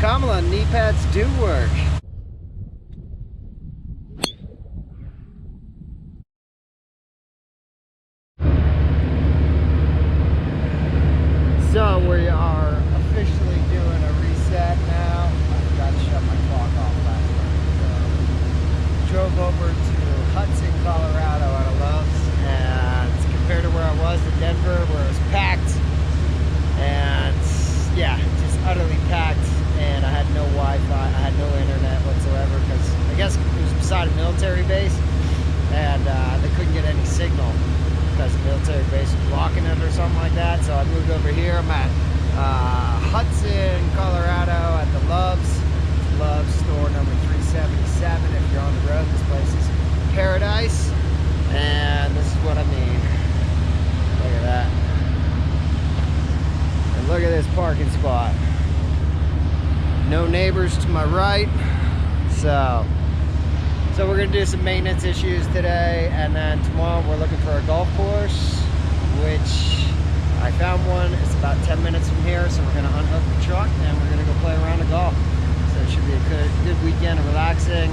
Kamala, knee pads do work. So we are officially doing a reset now. I forgot to shut my clock off last night. So, drove over to Hudson, Colorado out of Love's, and compared to where I was in Denver, where it was packed, and yeah, just utterly packed, and I had no Wi-Fi, I had no internet whatsoever, because I guess it was beside a military base, and they couldn't get any signal because the military base was blocking it or something like that. So I moved over here. I'm at Hudson, Colorado at the Love's store number 377. If you're on the road, this place is paradise, and this is what I mean. Look at that. And look at this parking spot. No neighbors to my right. So we're gonna do some maintenance issues today, and then tomorrow we're looking for a golf course, which I found one. It's about 10 minutes from here, so we're gonna unhook the truck and we're gonna go play around the golf. So it should be a good weekend of relaxing.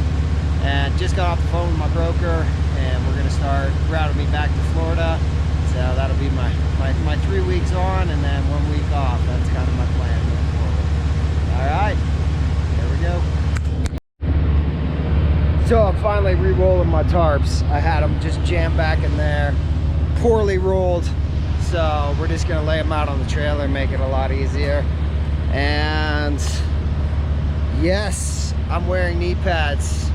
And just got off the phone with my broker, and we're gonna start routing me back to Florida. So that'll be my 3 weeks on and then 1 week off. That's kind of my plan moving forward. All right, here we go. So I'm finally re-rolling my tarps. I had them just jammed back in there, poorly rolled. So we're just gonna lay them out on the trailer, make it a lot easier. And yes, I'm wearing knee pads.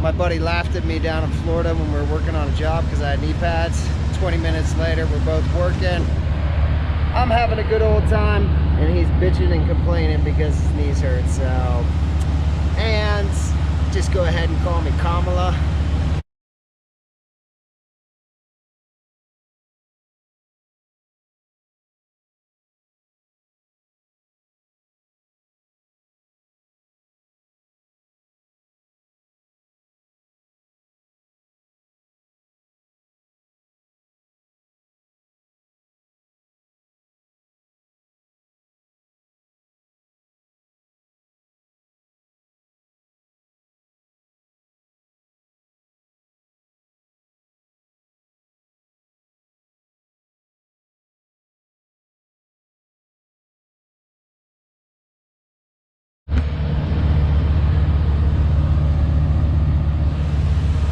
My buddy laughed at me down in Florida when we were working on a job because I had knee pads. 20 minutes later, we're both working. I'm having a good old time, and he's bitching and complaining because his knees hurt. So, and just go ahead and call me Kamala.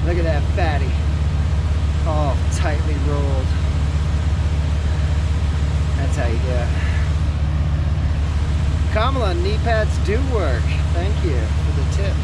Look at that fatty. Oh, tightly rolled. That's how you do it. Kamala, knee pads do work. Thank you for the tip.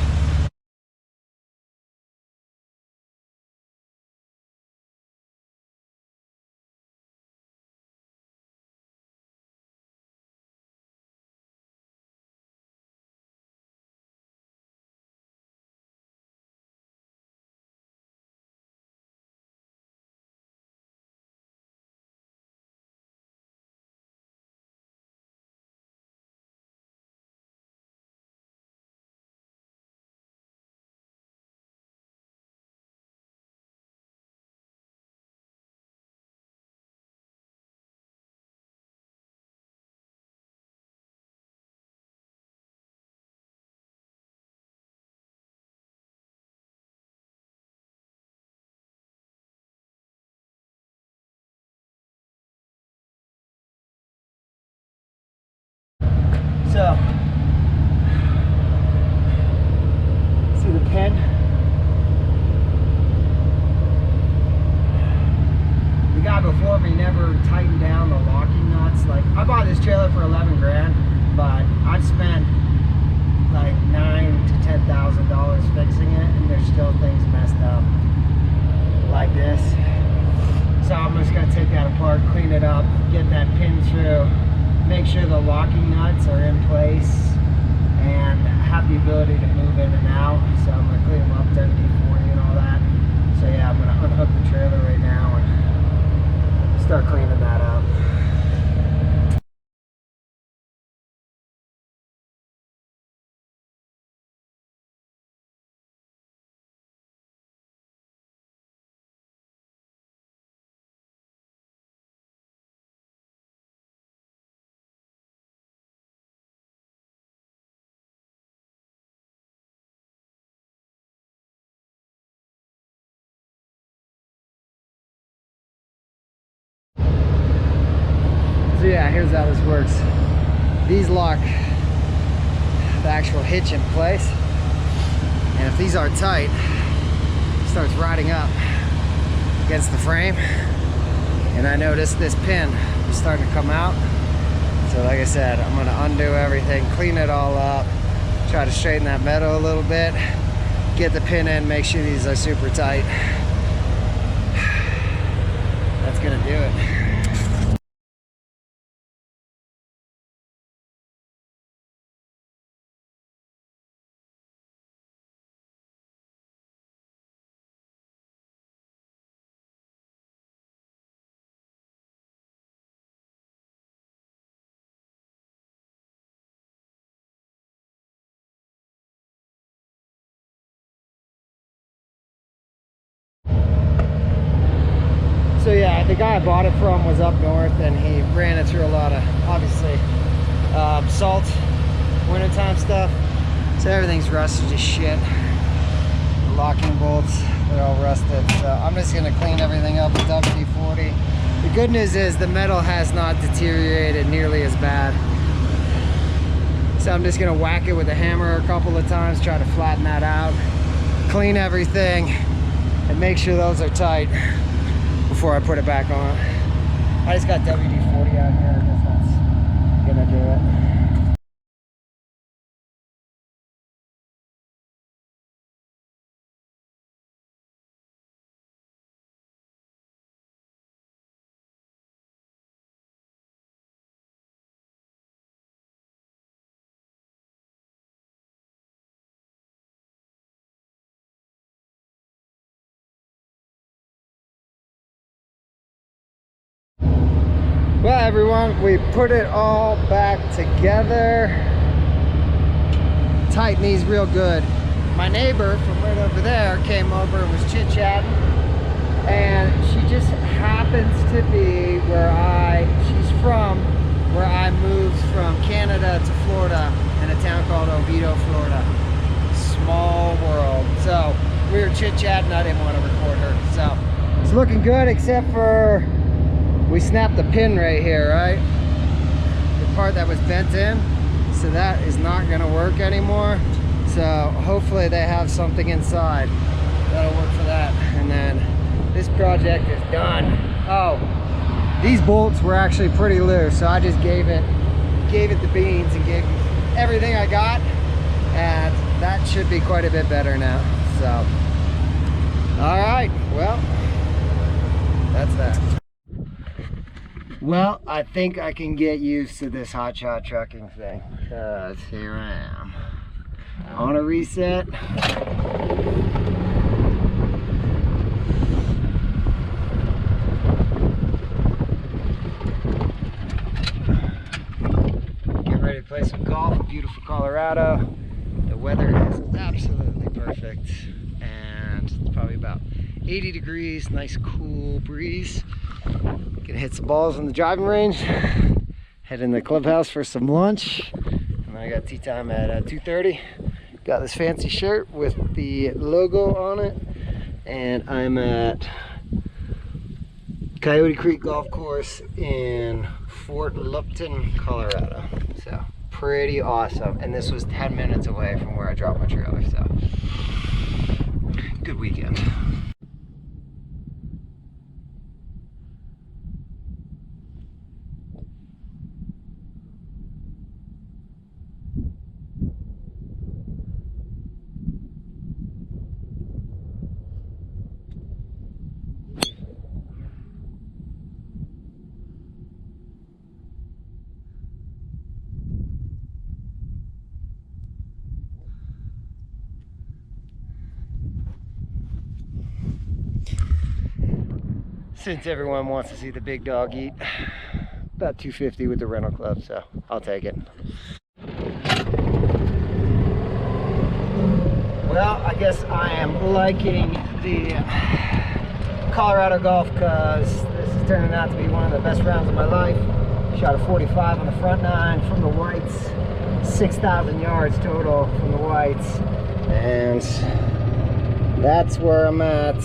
So, see the pin? The guy before me never tightened down the locking nuts. Like, I bought this trailer for 11 grand, but I've spent like $9,000 to $10,000 fixing it, and there's still things messed up like this. So I'm just gonna take that apart, clean it up, get that pin through, make sure the locking nuts are in place, and have the ability to move in and out. So I'm gonna clean them up, WD-40 and all that. So yeah, I'm gonna unhook the trailer right now and start cleaning that up. yeah, here's how this works. These lock the actual hitch in place, and if these are tight, it starts riding up against the frame. And I noticed this pin is starting to come out. So like I said, I'm gonna undo everything, clean it all up, try to straighten that metal a little bit, get the pin in, make sure these are super tight. That's gonna do it. So yeah, the guy I bought it from was up north, and he ran it through a lot of, obviously, salt, wintertime stuff. So everything's rusted as shit. The locking bolts, they're all rusted. So I'm just gonna clean everything up with WD-40. The good news is the metal has not deteriorated nearly as bad. So I'm just gonna whack it with a hammer a couple of times, try to flatten that out, clean everything, and make sure those are tight before I put it back on. I just got WD-40 out here. I guess that's gonna do it. Well, everyone, we put it all back together. Tighten these real good. My neighbor from right over there came over and was chit-chatting, and she just happens to be she's from where I moved from Canada to Florida in a town called Oviedo, Florida. Small world. So we were chit-chatting. I didn't want to record her. So it's looking good, except for we snapped the pin right here, right? The part that was bent in. So that is not gonna work anymore. So hopefully they have something inside that'll work for that. And then this project is done. Oh, these bolts were actually pretty loose. So I just gave it the beans and gave everything I got. And that should be quite a bit better now. So, all right, well, that's that. Well, I think I can get used to this hotshot trucking thing, because here I am on a reset. Get ready to play some golf in beautiful Colorado. The weather is absolutely perfect, and it's probably about 80 degrees, nice cool breeze. Gonna hit some balls in the driving range, head in the clubhouse for some lunch, and then I got tea time at 2:30. Got this fancy shirt with the logo on it, and I'm at Coyote Creek Golf Course in Fort Lupton, Colorado. So pretty awesome, and this was 10 minutes away from where I dropped my trailer, so good weekend. Since everyone wants to see the big dog eat, about $250 with the rental club, so I'll take it. Well, I guess I am liking the Colorado golf because this is turning out to be one of the best rounds of my life. Shot a 45 on the front nine from the whites, 6,000 yards total from the whites, and that's where I'm at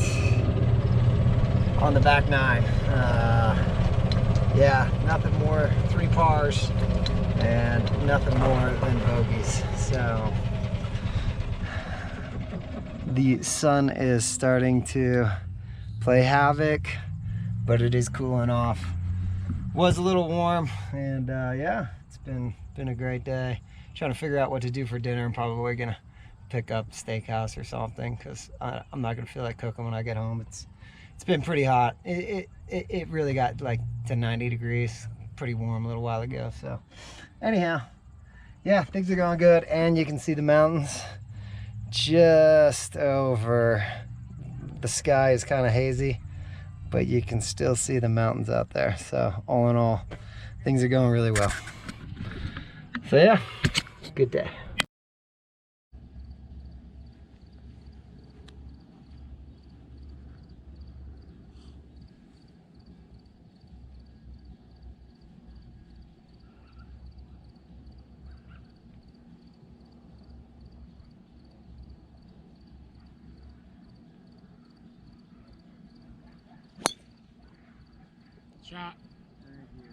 on the back nine. Yeah, nothing more 3 pars and nothing more than bogeys. So the sun is starting to play havoc, but it is cooling off. Was a little warm, and yeah, it's been a great day. Trying to figure out what to do for dinner. I'm probably gonna pick up steakhouse or something, because I'm not gonna feel like cooking when I get home. It's been pretty hot. It really got like to 90 degrees, pretty warm a little while ago. So anyhow, yeah, things are going good, and you can see the mountains just over. The sky is kind of hazy, but you can still see the mountains out there. So all in all, things are going really well. So yeah, good day. Shot. Thank you.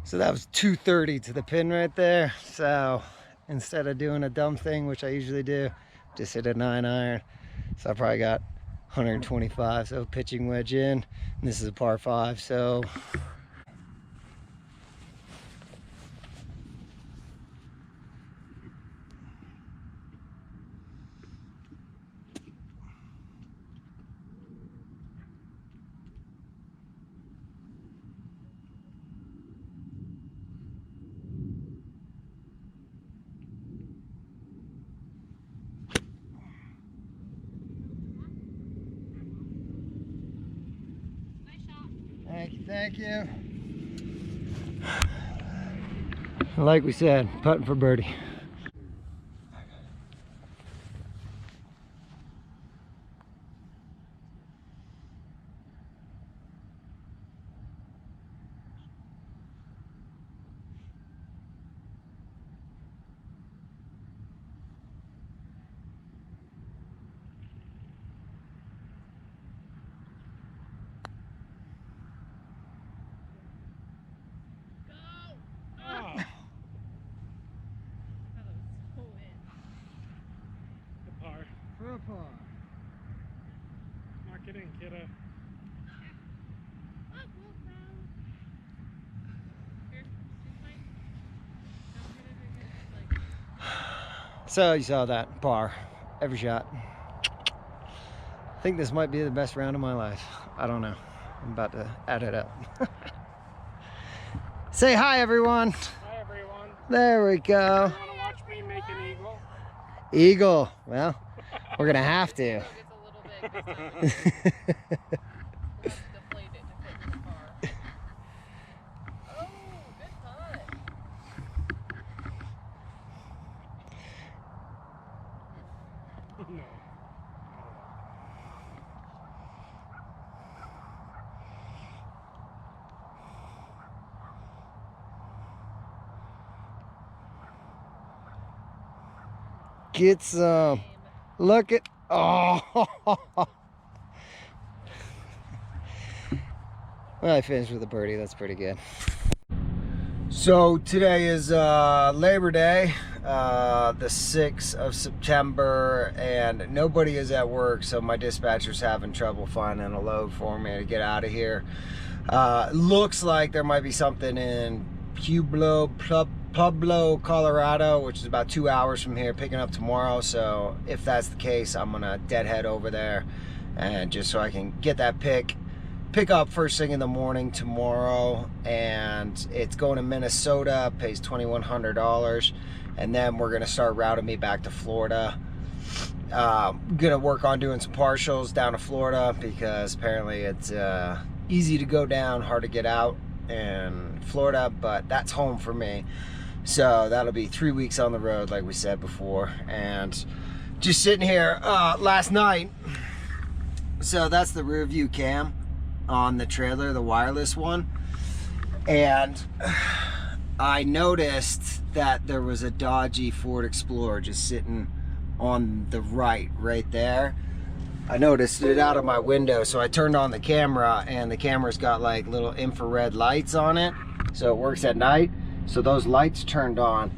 So that was 230 to the pin right there. So instead of doing a dumb thing, which I usually do, just hit a 9-iron. So I probably got 125. So pitching wedge in, and this is a par 5. So thank you. Like we said, putting for birdie. For a par. Not kidding, kiddo. So you saw that par, every shot. I think this might be the best round of my life. I don't know. I'm about to add it up. Say hi, everyone. Hi, everyone. There we go. You want to watch me make an eagle? Eagle. Well, we're gonna have to. It's a little big this time. We'll have to deflate it to fit in the car. Oh, good putt. No. Get some. Look at. Oh. Well, I finished with a birdie. That's pretty good. So today is Labor Day, the 6th of September, and nobody is at work, so my dispatcher's having trouble finding a load for me to get out of here. Looks like there might be something in Pueblo, Colorado, which is about 2 hours from here, picking up tomorrow. So if that's the case, I'm gonna deadhead over there, and just so I can get that pick up first thing in the morning tomorrow. And it's going to Minnesota, pays $2,100, and then we're gonna start routing me back to Florida. Gonna work on doing some partials down to Florida because apparently it's easy to go down, hard to get out in Florida, but that's home for me. So that'll be 3 weeks on the road, like we said before. And just sitting here last night. So that's the rear view cam on the trailer, the wireless one. And I noticed that there was a dodgy Ford Explorer just sitting on the right there. I noticed it out of my window, so I turned on the camera, and the camera's got like little infrared lights on it, so it works at night. So those lights turned on.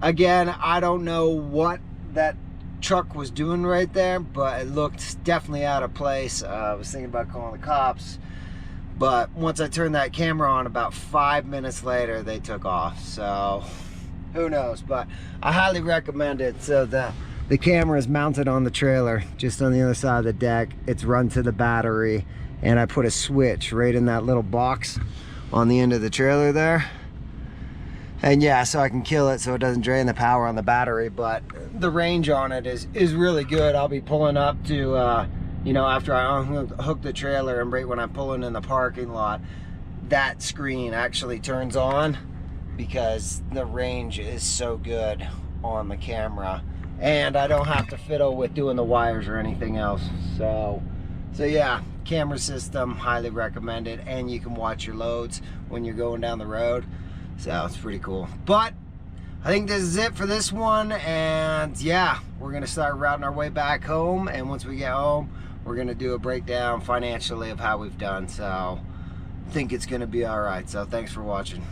Again, I don't know what that truck was doing right there, but it looked definitely out of place. I was thinking about calling the cops, but once I turned that camera on, about 5 minutes later, they took off. So who knows, but I highly recommend it. So the camera is mounted on the trailer, just on the other side of the deck. It's run to the battery, and I put a switch right in that little box on the end of the trailer there. And yeah, so I can kill it so it doesn't drain the power on the battery, but the range on it is really good. I'll be pulling up to, you know, after I unhook the trailer, and right when I'm pulling in the parking lot, that screen actually turns on because the range is so good on the camera. And I don't have to fiddle with doing the wires or anything else. So yeah, camera system, highly recommended. And you can watch your loads when you're going down the road. So it's pretty cool. But I think this is it for this one. And yeah, we're gonna start routing our way back home. And once we get home, we're gonna do a breakdown financially of how we've done. So I think it's gonna be all right. So thanks for watching.